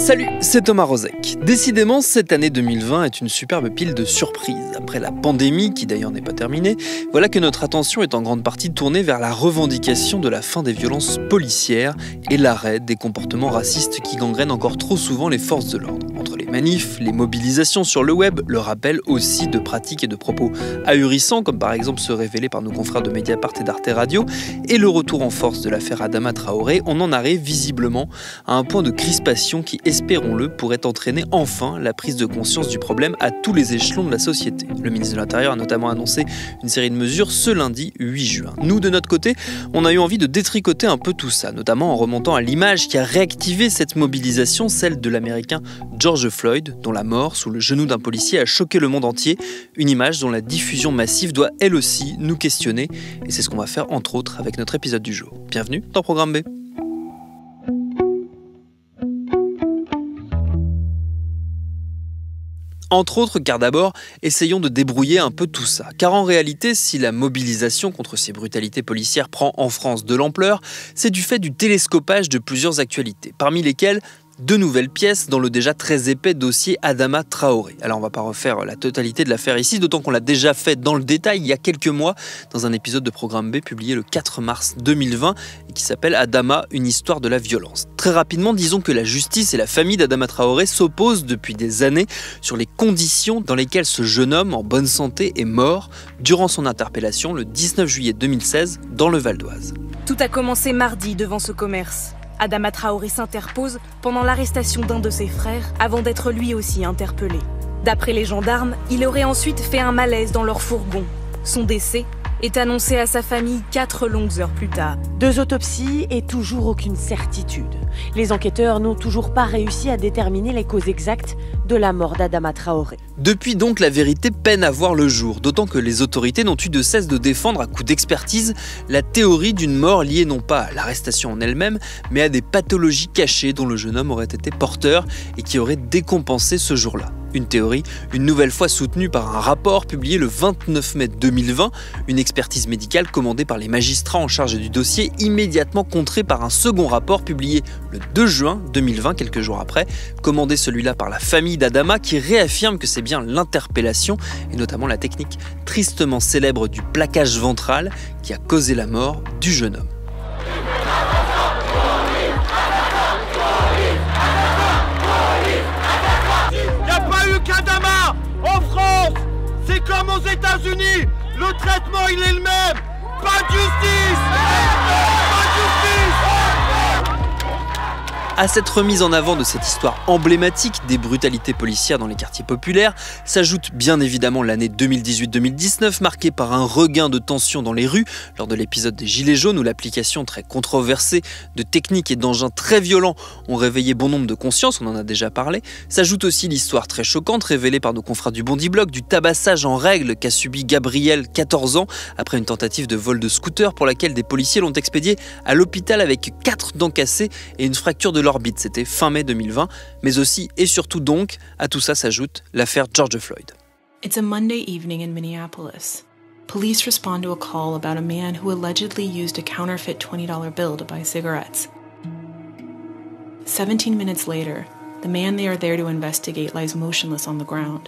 Salut, c'est Thomas Rozek. Décidément, cette année 2020 est une superbe pile de surprises. Après la pandémie, qui d'ailleurs n'est pas terminée, voilà que notre attention est en grande partie tournée vers la revendication de la fin des violences policières et l'arrêt des comportements racistes qui gangrènent encore trop souvent les forces de l'ordre. Entre les manifs, les mobilisations sur le web, le rappel aussi de pratiques et de propos ahurissants, comme par exemple ceux révélés par nos confrères de Mediapart et d'Arte Radio, et le retour en force de l'affaire Adama Traoré, on en arrive visiblement à un point de crispation qui, espérons-le, pourrait entraîner enfin la prise de conscience du problème à tous les échelons de la société. Le ministre de l'Intérieur a notamment annoncé une série de mesures ce lundi 8 juin. Nous, de notre côté, on a eu envie de détricoter un peu tout ça, notamment en remontant à l'image qui a réactivé cette mobilisation, celle de l'Américain George Floyd, dont la mort sous le genou d'un policier a choqué le monde entier, une image dont la diffusion massive doit elle aussi nous questionner, et c'est ce qu'on va faire entre autres avec notre épisode du jour. Bienvenue dans Programme B. Entre autres, car d'abord, essayons de débrouiller un peu tout ça. Car en réalité, si la mobilisation contre ces brutalités policières prend en France de l'ampleur, c'est du fait du télescopage de plusieurs actualités, parmi lesquelles deux nouvelles pièces dans le déjà très épais dossier Adama Traoré. Alors on va pas refaire la totalité de l'affaire ici, d'autant qu'on l'a déjà fait dans le détail il y a quelques mois dans un épisode de Programme B publié le 4 mars 2020 et qui s'appelle Adama, une histoire de la violence. Très rapidement, disons que la justice et la famille d'Adama Traoré s'opposent depuis des années sur les conditions dans lesquelles ce jeune homme en bonne santé est mort durant son interpellation le 19 juillet 2016 dans le Val d'Oise. Tout a commencé mardi devant ce commerce. Adama Traoré s'interpose pendant l'arrestation d'un de ses frères avant d'être lui aussi interpellé. D'après les gendarmes, il aurait ensuite fait un malaise dans leur fourgon. Son décès est annoncé à sa famille 4 longues heures plus tard. 2 autopsies et toujours aucune certitude. Les enquêteurs n'ont toujours pas réussi à déterminer les causes exactes de la mort d'Adama Traoré. Depuis donc, la vérité peine à voir le jour, d'autant que les autorités n'ont eu de cesse de défendre à coups d'expertise la théorie d'une mort liée non pas à l'arrestation en elle-même, mais à des pathologies cachées dont le jeune homme aurait été porteur et qui auraient décompensé ce jour-là. Une théorie, une nouvelle fois soutenue par un rapport publié le 29 mai 2020, une expertise médicale commandée par les magistrats en charge du dossier, immédiatement contrée par un second rapport publié le 2 juin 2020, quelques jours après, commandé celui-là par la famille d'Adama, qui réaffirme que c'est bien l'interpellation, et notamment la technique tristement célèbre du plaquage ventral, qui a causé la mort du jeune homme. Adama, en France, c'est comme aux États-Unis, le traitement il est le même. Pas de justice. Pas de justice. À cette remise en avant de cette histoire emblématique des brutalités policières dans les quartiers populaires s'ajoute bien évidemment l'année 2018-2019 marquée par un regain de tension dans les rues lors de l'épisode des Gilets jaunes où l'application très controversée de techniques et d'engins très violents ont réveillé bon nombre de consciences, on en a déjà parlé. S'ajoute aussi l'histoire très choquante révélée par nos confrères du Bondi Blog du tabassage en règle qu'a subi Gabriel, 14 ans, après une tentative de vol de scooter pour laquelle des policiers l'ont expédié à l'hôpital avec 4 dents cassées et une fracture de l'orbite. C'était fin mai 2020, mais aussi et surtout donc, à tout ça s'ajoute l'affaire George Floyd. It's a Monday evening in Minneapolis. Police respond to a call about a man who allegedly used a counterfeit $20 bill to buy cigarettes. 17 minutes later, the man they are there to investigate lies motionless on the ground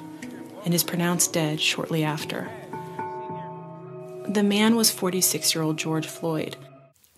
and is pronounced dead shortly after. The man was 46-year-old George Floyd.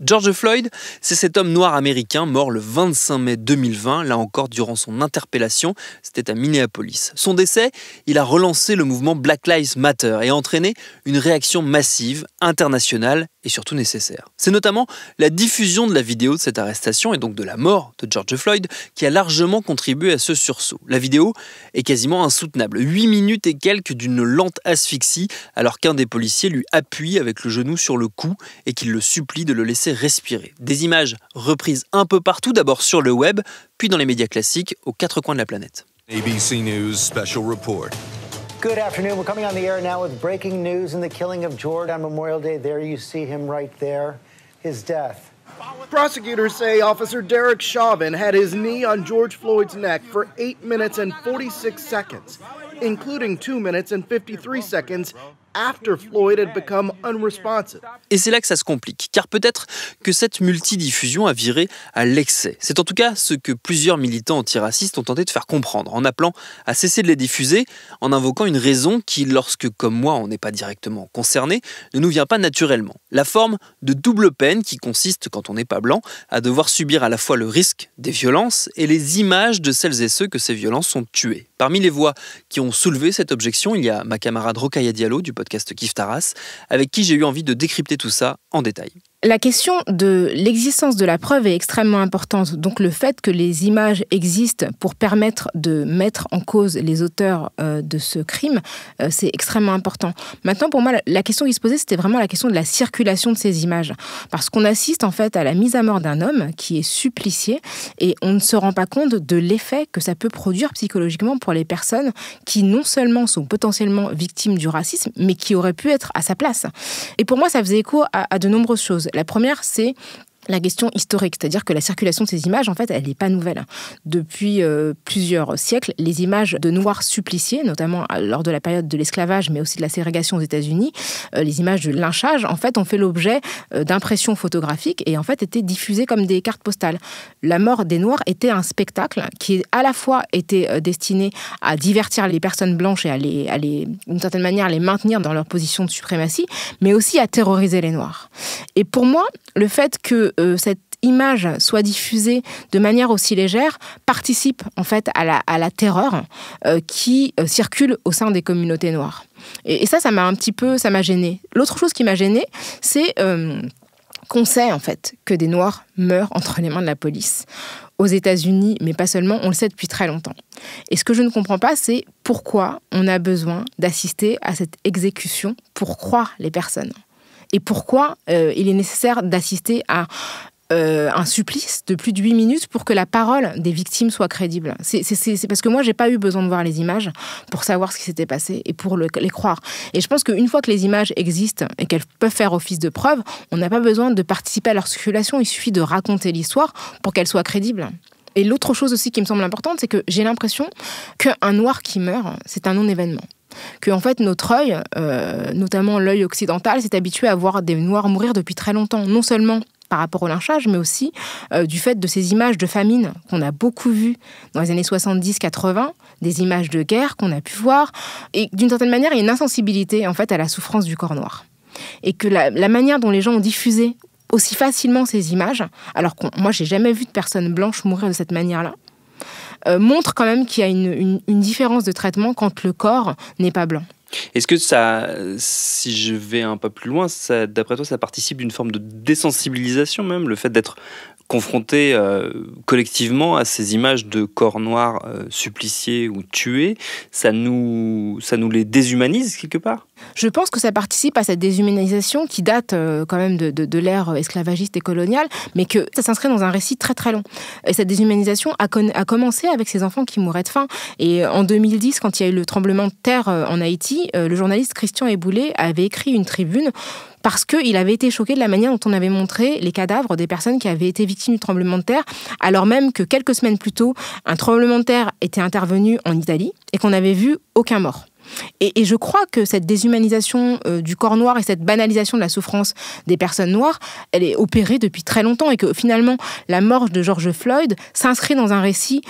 George Floyd, c'est cet homme noir américain mort le 25 mai 2020, là encore durant son interpellation, c'était à Minneapolis. Son décès, il a relancé le mouvement Black Lives Matter et entraîné une réaction massive, internationale et surtout nécessaire. C'est notamment la diffusion de la vidéo de cette arrestation et donc de la mort de George Floyd qui a largement contribué à ce sursaut. La vidéo est quasiment insoutenable, 8 minutes et quelques d'une lente asphyxie alors qu'un des policiers lui appuie avec le genou sur le cou et qu'il le supplie de le laisser respirer. Des images reprises un peu partout, d'abord sur le web, puis dans les médias classiques aux 4 coins de la planète. ABC News Special Report. Good afternoon. We're coming on the air now with breaking news in the killing of George on Memorial Day. There you see him right there, his death. Prosecutors say Officer Derek Chauvin had his knee on George Floyd's neck for 8 minutes and 46 seconds, including 2 minutes and 53 seconds after Floyd had become unresponsive. Et c'est là que ça se complique, car peut-être que cette multidiffusion a viré à l'excès. C'est en tout cas ce que plusieurs militants antiracistes ont tenté de faire comprendre, en appelant à cesser de les diffuser, en invoquant une raison qui, lorsque, comme moi, on n'est pas directement concerné, ne nous vient pas naturellement. La forme de double peine qui consiste, quand on n'est pas blanc, à devoir subir à la fois le risque des violences et les images de celles et ceux que ces violences ont tués. Parmi les voix qui ont soulevé cette objection, il y a ma camarade Rokhaya Diallo du podcast Kif Taras, avec qui j'ai eu envie de décrypter tout ça en détail. La question de l'existence de la preuve est extrêmement importante. Donc le fait que les images existent pour permettre de mettre en cause les auteurs de ce crime, c'est extrêmement important. Maintenant, pour moi, la question qui se posait, c'était vraiment la question de la circulation de ces images. Parce qu'on assiste en fait à la mise à mort d'un homme qui est supplicié et on ne se rend pas compte de l'effet que ça peut produire psychologiquement pour les personnes qui non seulement sont potentiellement victimes du racisme, mais qui auraient pu être à sa place. Et pour moi, ça faisait écho à de nombreuses choses. La première, c'est la question historique, c'est-à-dire que la circulation de ces images, en fait, elle n'est pas nouvelle. Depuis plusieurs siècles, les images de noirs suppliciés, notamment lors de la période de l'esclavage, mais aussi de la ségrégation aux États-Unis, les images de lynchage, en fait, ont fait l'objet d'impressions photographiques et en fait étaient diffusées comme des cartes postales. La mort des Noirs était un spectacle qui, à la fois, était destiné à divertir les personnes blanches et à d'une certaine manière, les maintenir dans leur position de suprématie, mais aussi à terroriser les Noirs. Et pour moi, le fait que cette image soit diffusée de manière aussi légère participe en fait à la terreur qui circule au sein des communautés noires. Et ça m'a gênée. L'autre chose qui m'a gênée, c'est qu'on sait en fait que des Noirs meurent entre les mains de la police. Aux États-Unis, mais pas seulement, on le sait depuis très longtemps. Et ce que je ne comprends pas, c'est pourquoi on a besoin d'assister à cette exécution pour croire les personnes. Et pourquoi il est nécessaire d'assister à un supplice de plus de 8 minutes pour que la parole des victimes soit crédible. C'est parce que moi, j'ai pas eu besoin de voir les images pour savoir ce qui s'était passé et pour les croire. Et je pense qu'une fois que les images existent et qu'elles peuvent faire office de preuve, on n'a pas besoin de participer à leur circulation, il suffit de raconter l'histoire pour qu'elle soit crédible. Et l'autre chose aussi qui me semble importante, c'est que j'ai l'impression qu'un noir qui meurt, c'est un non-événement. Que en fait notre œil, notamment l'œil occidental, s'est habitué à voir des noirs mourir depuis très longtemps, non seulement par rapport au lynchage, mais aussi du fait de ces images de famine qu'on a beaucoup vues dans les années 70-80, des images de guerre qu'on a pu voir, et d'une certaine manière, il y a une insensibilité en fait à la souffrance du corps noir. Et que la manière dont les gens ont diffusé aussi facilement ces images, alors que moi j'ai jamais vu de personnes blanches mourir de cette manière-là, montre quand même qu'il y a une différence de traitement quand le corps n'est pas blanc. Est-ce que ça, si je vais un peu plus loin, d'après toi, ça participe d'une forme de désensibilisation même, le fait d'être confronté collectivement à ces images de corps noirs suppliciés ou tués, ça nous les déshumanise quelque part ? Je pense que ça participe à cette déshumanisation qui date quand même de l'ère esclavagiste et coloniale, mais que ça s'inscrit dans un récit très très long. Et cette déshumanisation a commencé avec ces enfants qui mouraient de faim. Et en 2010, quand il y a eu le tremblement de terre en Haïti, le journaliste Christian Eboulé avait écrit une tribune parce qu'il avait été choqué de la manière dont on avait montré les cadavres des personnes qui avaient été victimes du tremblement de terre, alors même que quelques semaines plus tôt, un tremblement de terre était intervenu en Italie et qu'on n'avait vu aucun mort. Et je crois que cette déshumanisation du corps noir et cette banalisation de la souffrance des personnes noires, elle est opérée depuis très longtemps et que finalement, la mort de George Floyd s'inscrit dans un récit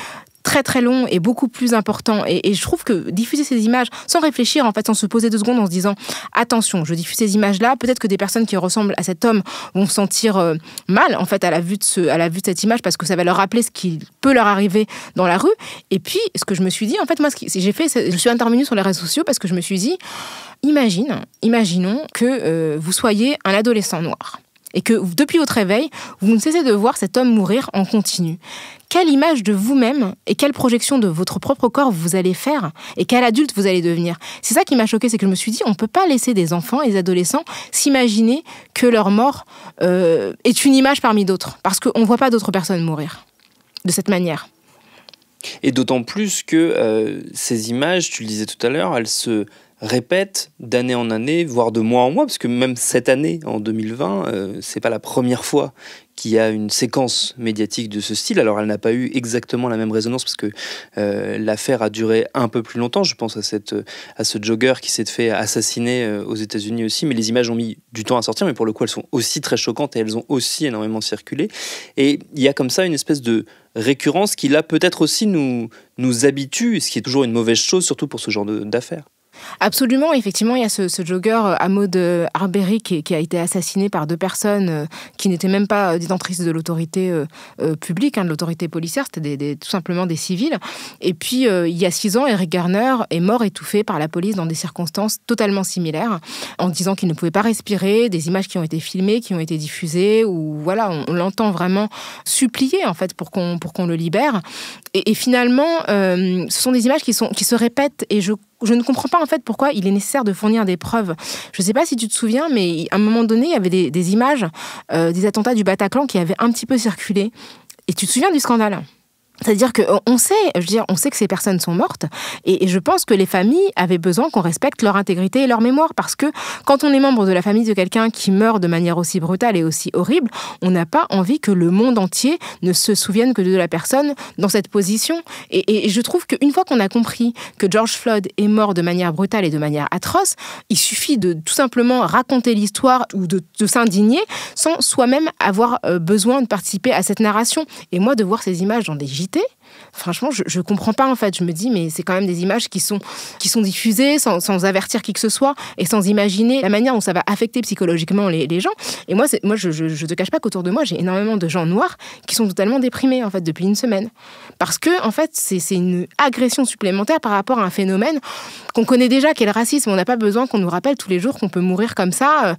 très très long et beaucoup plus important. Et je trouve que diffuser ces images sans réfléchir, en fait, sans se poser 2 secondes en se disant « Attention, je diffuse ces images-là, peut-être que des personnes qui ressemblent à cet homme vont se sentir mal, en fait, à la vue de cette image, parce que ça va leur rappeler ce qui peut leur arriver dans la rue. » Et puis, ce que je me suis dit, en fait, moi, je suis intervenue sur les réseaux sociaux parce que je me suis dit « Imaginons que vous soyez un adolescent noir. » Et que depuis votre réveil, vous ne cessez de voir cet homme mourir en continu. Quelle image de vous-même et quelle projection de votre propre corps vous allez faire et quel adulte vous allez devenir? C'est ça qui m'a choquée, c'est que je me suis dit, on ne peut pas laisser des enfants et des adolescents s'imaginer que leur mort est une image parmi d'autres, parce qu'on ne voit pas d'autres personnes mourir de cette manière. Et d'autant plus que ces images, tu le disais tout à l'heure, elles se répète d'année en année, voire de mois en mois, parce que même cette année, en 2020, c'est pas la première fois qu'il y a une séquence médiatique de ce style. Alors elle n'a pas eu exactement la même résonance parce que l'affaire a duré un peu plus longtemps. Je pense à ce jogger qui s'est fait assassiner aux États-Unis aussi, mais les images ont mis du temps à sortir, mais pour le coup elles sont aussi très choquantes et elles ont aussi énormément circulé. Et il y a comme ça une espèce de récurrence qui là peut-être aussi nous habitue, ce qui est toujours une mauvaise chose, surtout pour ce genre d'affaires. Absolument, effectivement, il y a ce jogger Ahmaud Arbery qui a été assassiné par 2 personnes qui n'étaient même pas détentrices de l'autorité publique, de l'autorité policière, c'était tout simplement des civils. Et puis, il y a 6 ans, Eric Garner est mort étouffé par la police dans des circonstances totalement similaires, en disant qu'il ne pouvait pas respirer, des images qui ont été filmées, qui ont été diffusées, où voilà, on l'entend vraiment supplier en fait pour qu'on le libère. Et finalement, ce sont des images qui se répètent et je ne comprends pas en fait pourquoi il est nécessaire de fournir des preuves. Je ne sais pas si tu te souviens, mais à un moment donné, il y avait des images des attentats du Bataclan qui avaient un petit peu circulé. Et tu te souviens du scandale ? C'est-à-dire qu'on sait, on sait que ces personnes sont mortes et je pense que les familles avaient besoin qu'on respecte leur intégrité et leur mémoire parce que quand on est membre de la famille de quelqu'un qui meurt de manière aussi brutale et aussi horrible, on n'a pas envie que le monde entier ne se souvienne que de la personne dans cette position. Et je trouve qu'une fois qu'on a compris que George Floyd est mort de manière brutale et de manière atroce, il suffit de tout simplement raconter l'histoire ou de s'indigner sans soi-même avoir besoin de participer à cette narration. Et moi, de voir ces images dans des JT, franchement, je comprends pas en fait. Je me dis, mais c'est quand même des images qui sont diffusées sans avertir qui que ce soit et sans imaginer la manière dont ça va affecter psychologiquement les gens. Et moi, je te cache pas qu'autour de moi, j'ai énormément de gens noirs qui sont totalement déprimés en fait depuis une semaine. Parce que en fait, c'est une agression supplémentaire par rapport à un phénomène qu'on connaît déjà, qui est le racisme. On n'a pas besoin qu'on nous rappelle tous les jours qu'on peut mourir comme ça,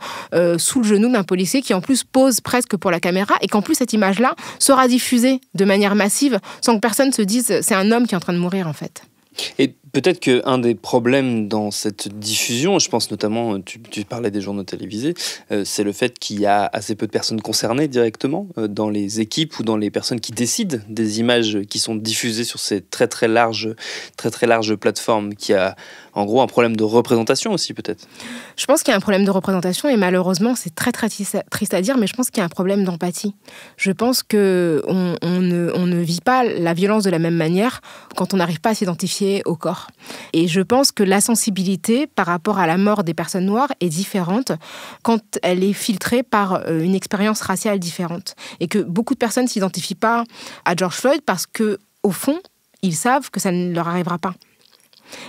sous le genou d'un policier qui en plus pose presque pour la caméra et qu'en plus cette image-là sera diffusée de manière massive sans que personne se dise c'est un homme qui est en train de mourir en fait. Et peut-être qu'un des problèmes dans cette diffusion, je pense notamment, tu parlais des journaux télévisés, c'est le fait qu'il y a assez peu de personnes concernées directement dans les équipes ou dans les personnes qui décident des images qui sont diffusées sur ces très très larges plateformes, qui a en gros un problème de représentation aussi peut-être. Je pense qu'il y a un problème de représentation et malheureusement c'est très très triste à dire, mais je pense qu'il y a un problème d'empathie. Je pense qu'on ne vit pas la violence de la même manière quand on n'arrive pas à s'identifier au corps. Et je pense que la sensibilité par rapport à la mort des personnes noires est différente quand elle est filtrée par une expérience raciale différente. Et que beaucoup de personnes ne s'identifient pas à George Floyd parce que, au fond, ils savent que ça ne leur arrivera pas.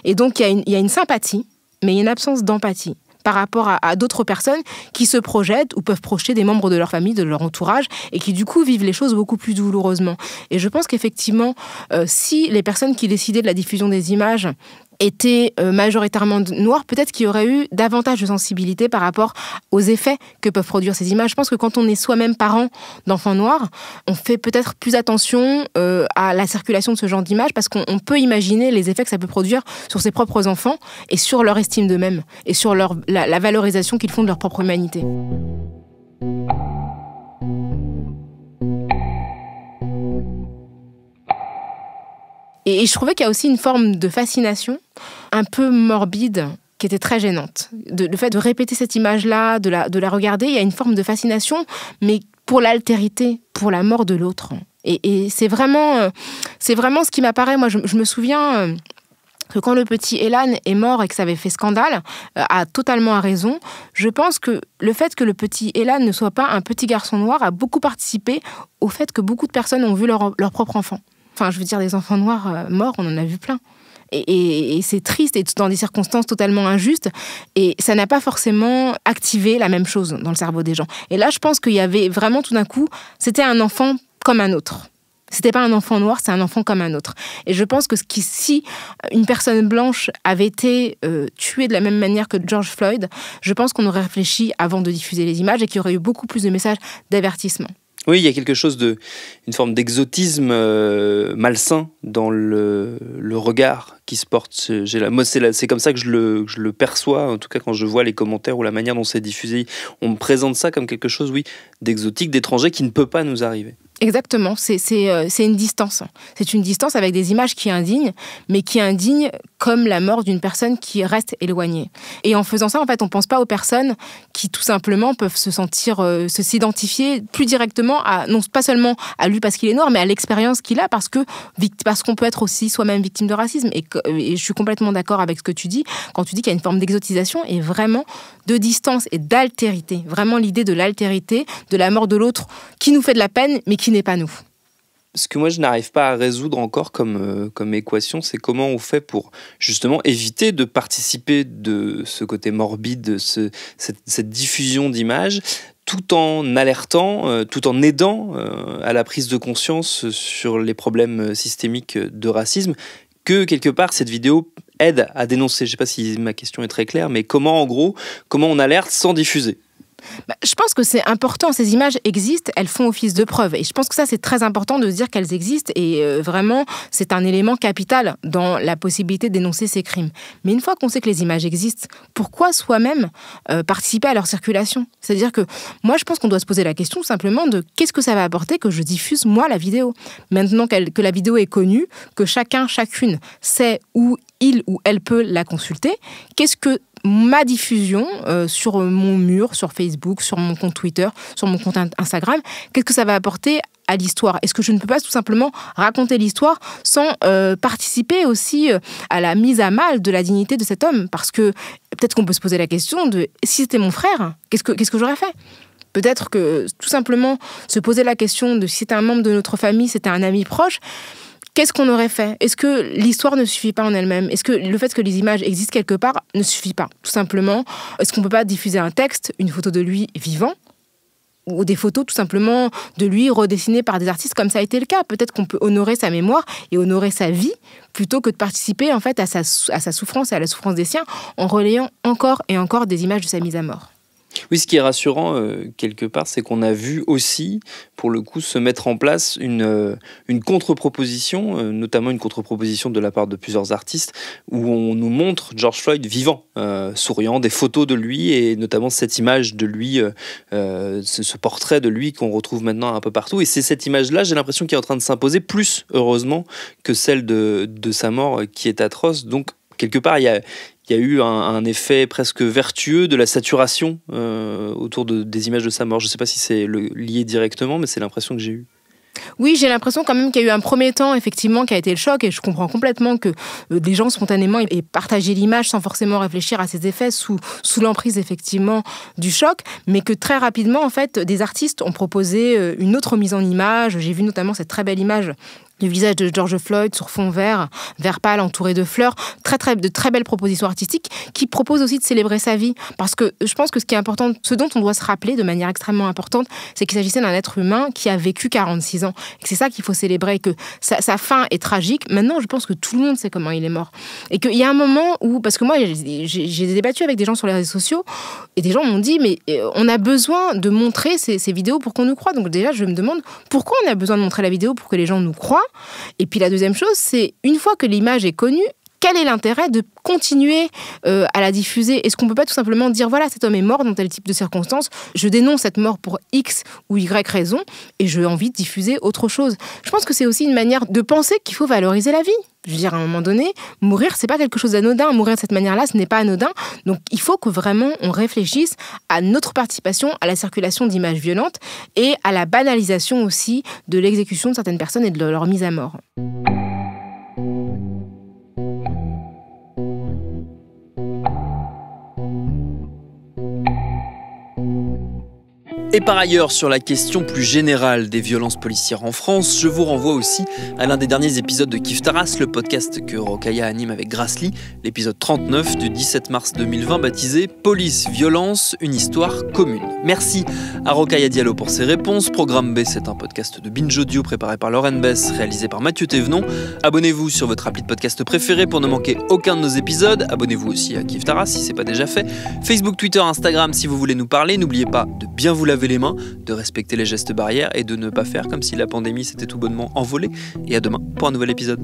Et donc, il y a une sympathie, mais il y a une absence d'empathie par rapport à d'autres personnes qui se projettent ou peuvent projeter des membres de leur famille, de leur entourage, et qui du coup vivent les choses beaucoup plus douloureusement. Et je pense qu'effectivement, si les personnes qui décidaient de la diffusion des images étaient majoritairement noires, peut-être qu'il y aurait eu davantage de sensibilité par rapport aux effets que peuvent produire ces images. Je pense que quand on est soi-même parent d'enfants noirs, on fait peut-être plus attention à la circulation de ce genre d'images parce qu'on peut imaginer les effets que ça peut produire sur ses propres enfants et sur leur estime d'eux-mêmes et sur la valorisation qu'ils font de leur propre humanité. Et je trouvais qu'il y a aussi une forme de fascination un peu morbide qui était très gênante. Le fait de répéter cette image-là, de la regarder, il y a une forme de fascination, mais pour l'altérité, pour la mort de l'autre. Et c'est vraiment ce qui m'apparaît. Moi, je me souviens que quand le petit Elan est mort et que ça avait fait scandale, a totalement raison. Je pense que le fait que le petit Elan ne soit pas un petit garçon noir a beaucoup participé au fait que beaucoup de personnes ont vu leur propre enfant. Enfin, je veux dire, des enfants noirs morts, on en a vu plein. Et c'est triste et dans des circonstances totalement injustes. Et ça n'a pas forcément activé la même chose dans le cerveau des gens. Et là, je pense qu'il y avait vraiment tout d'un coup, c'était un enfant comme un autre. C'était pas un enfant noir, c'est un enfant comme un autre. Et je pense que si une personne blanche avait été tuée de la même manière que George Floyd, je pense qu'on aurait réfléchi avant de diffuser les images et qu'il y aurait eu beaucoup plus de messages d'avertissement. Oui, il y a quelque chose une forme d'exotisme malsain dans le regard qui se porte. Moi, c'est comme ça que je le perçois, en tout cas quand je vois les commentaires ou la manière dont c'est diffusé. On me présente ça comme quelque chose, oui, d'exotique, d'étranger, qui ne peut pas nous arriver. Exactement, c'est une distance. C'est une distance avec des images qui indignent, mais qui indignent comme la mort d'une personne qui reste éloignée. Et en faisant ça, en fait, on ne pense pas aux personnes qui, tout simplement, peuvent s'identifier plus directement non pas seulement à lui parce qu'il est noir, mais à l'expérience qu'il a parce qu'on peut être aussi soi-même victime de racisme. Et je suis complètement d'accord avec ce que tu dis, quand tu dis qu'il y a une forme d'exotisation et vraiment de distance et d'altérité. Vraiment l'idée de l'altérité, de la mort de l'autre qui nous fait de la peine, mais qui n'est pas nous. Ce que moi je n'arrive pas à résoudre encore comme équation, c'est comment on fait pour justement éviter de participer de ce côté morbide, cette diffusion d'images, tout en alertant, tout en aidant à la prise de conscience sur les problèmes systémiques de racisme, que quelque part cette vidéo aide à dénoncer. Je ne sais pas si ma question est très claire, mais comment on alerte sans diffuser ? Je pense que c'est important, ces images existent, elles font office de preuve. Et je pense que ça, c'est très important de se dire qu'elles existent. Et vraiment, c'est un élément capital dans la possibilité de dénoncer ces crimes. Mais une fois qu'on sait que les images existent, pourquoi soi-même participer à leur circulation ? C'est-à-dire que moi, je pense qu'on doit se poser la question simplement de qu'est-ce que ça va apporter que je diffuse, moi, la vidéo ? Maintenant que la vidéo est connue, que chacune sait où il ou elle peut la consulter, qu'est-ce que ma diffusion sur mon mur, sur Facebook, sur mon compte Twitter, sur mon compte Instagram, qu'est-ce que ça va apporter à l'histoire ? Est-ce que je ne peux pas tout simplement raconter l'histoire sans participer aussi à la mise à mal de la dignité de cet homme ? Parce que peut-être qu'on peut se poser la question de si c'était mon frère, qu'est-ce que j'aurais fait ? Peut-être que tout simplement se poser la question de si c'était un membre de notre famille, c'était un ami proche, qu'est-ce qu'on aurait fait ? Est-ce que l'histoire ne suffit pas en elle-même ? Est-ce que le fait que les images existent quelque part ne suffit pas ? Tout simplement, est-ce qu'on ne peut pas diffuser un texte, une photo de lui vivant ? Ou des photos tout simplement de lui redessinées par des artistes comme ça a été le cas. Peut-être qu'on peut honorer sa mémoire et honorer sa vie plutôt que de participer en fait à sa souffrance et à la souffrance des siens en relayant encore et encore des images de sa mise à mort. Oui, ce qui est rassurant quelque part, c'est qu'on a vu aussi, pour le coup, se mettre en place une contre-proposition, notamment une contre-proposition de la part de plusieurs artistes, où on nous montre George Floyd vivant, souriant, des photos de lui, et notamment cette image de lui, ce portrait de lui qu'on retrouve maintenant un peu partout. Et c'est cette image-là, j'ai l'impression, qui est en train de s'imposer plus, heureusement, que celle de sa mort, qui est atroce. Donc, quelque part, il y a eu un effet presque vertueux de la saturation autour des images de sa mort. Je ne sais pas si c'est lié directement, mais c'est l'impression que j'ai eue. Oui, j'ai l'impression quand même qu'il y a eu un premier temps, effectivement, qui a été le choc, et je comprends complètement que des gens spontanément aient partagé l'image sans forcément réfléchir à ses effets sous l'emprise, effectivement, du choc, mais que très rapidement, en fait, des artistes ont proposé une autre mise en image. J'ai vu notamment cette très belle image du visage de George Floyd sur fond vert pâle, entouré de fleurs, de très belles propositions artistiques qui proposent aussi de célébrer sa vie. Parce que je pense que ce qui est important, ce dont on doit se rappeler de manière extrêmement importante, c'est qu'il s'agissait d'un être humain qui a vécu 46 ans. Et que c'est ça qu'il faut célébrer, que sa fin est tragique. Maintenant, je pense que tout le monde sait comment il est mort. Et qu'il y a un moment où, parce que moi, j'ai débattu avec des gens sur les réseaux sociaux, et des gens m'ont dit, mais on a besoin de montrer ces vidéos pour qu'on nous croie. Donc déjà, je me demande, pourquoi on a besoin de montrer la vidéo pour que les gens nous croient ? Et puis la deuxième chose, c'est une fois que l'image est connue, quel est l'intérêt de continuer à la diffuser ? Est-ce qu'on ne peut pas tout simplement dire, voilà, cet homme est mort dans tel type de circonstances, je dénonce cette mort pour X ou Y raison, et j'ai envie de diffuser autre chose. Je pense que c'est aussi une manière de penser qu'il faut valoriser la vie. Je veux dire, à un moment donné, mourir, c'est pas quelque chose d'anodin. Mourir de cette manière-là, ce n'est pas anodin. Donc, il faut que vraiment on réfléchisse à notre participation à la circulation d'images violentes et à la banalisation aussi de l'exécution de certaines personnes et de leur mise à mort. Et par ailleurs, sur la question plus générale des violences policières en France, je vous renvoie aussi à l'un des derniers épisodes de Kif Taras, le podcast que Rokhaya anime avec Grasly, l'épisode 39 du 17 mars 2020 baptisé « Police, violence, une histoire commune ». Merci à Rokhaya Diallo pour ses réponses. Programme B, c'est un podcast de Binge Audio préparé par Lauren Bess, réalisé par Mathieu Thévenon. Abonnez-vous sur votre appli de podcast préféré pour ne manquer aucun de nos épisodes. Abonnez-vous aussi à Kif Taras si ce n'est pas déjà fait. Facebook, Twitter, Instagram si vous voulez nous parler. N'oubliez pas de bien vous laver les mains, de respecter les gestes barrières et de ne pas faire comme si la pandémie s'était tout bonnement envolée. Et à demain pour un nouvel épisode.